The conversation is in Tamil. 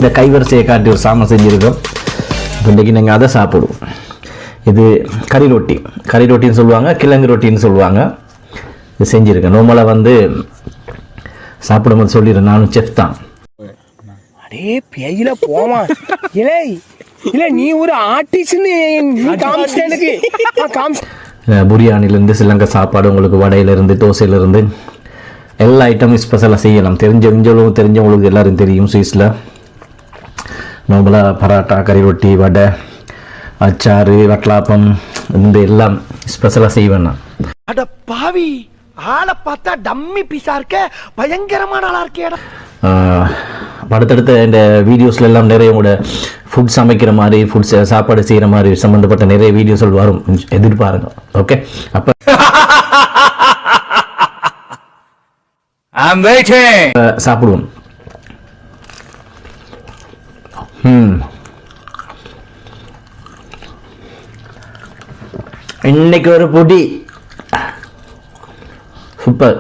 இந்த கைவரிசையை காட்டி ஒரு சாமான் செஞ்சுருக்கோம். இன்றைக்கி நாங்கள் அதை சாப்பிடுவோம். இது கறி ரொட்டின்னு சொல்லுவாங்க, கிழங்கு ரொட்டின்னு சொல்லுவாங்க. இது செஞ்சுருக்கேன். நார்மலாக வந்து சாப்பிடும்போது சொல்லிடுறேன், நானும் செஃப் தான். அடே பேஜில போமா இல்லை இல்லை, நீ ஒரு ஆர்டிஸ்ட்னு பிரியாணிலேருந்து ஸ்ரீலங்கா சாப்பாடு, உங்களுக்கு வடையிலேருந்து தோசையிலேருந்து எல்லா ஐட்டமும் ஸ்பெஷலாக செய்யலாம். தெரிஞ்சவங்களுக்கு எல்லோரும் தெரியும். சுவிஸில் நார்மலாக பரோட்டா, கறி ரொட்டி, வடை, அச்சாறு, வட்டலாப்பம், இந்த எல்லாம் ஸ்பெஷலாக செய்வேன் நான். அட பாவி, ஆளை பார்த்தா டம்மி பீஸா இருக்க, பயங்கரமான ஆளா இருக்கேடா. அடுத்தடுத்த இந்த வீடியோஸ்ல எல்லாம் நிறைய உங்களோட ஃபுட் சமைக்கிற மாதிரி, ஃபுட் சாப்பாடு செய்கிற மாதிரி சம்மந்தப்பட்ட நிறைய வீடியோஸ்கள் வரும், எதிர்பாருங்க. ஓகே, அப்போ சாப்பிடுவோம். இன்னைக்கு ஒரு பொடி சூப்பர்.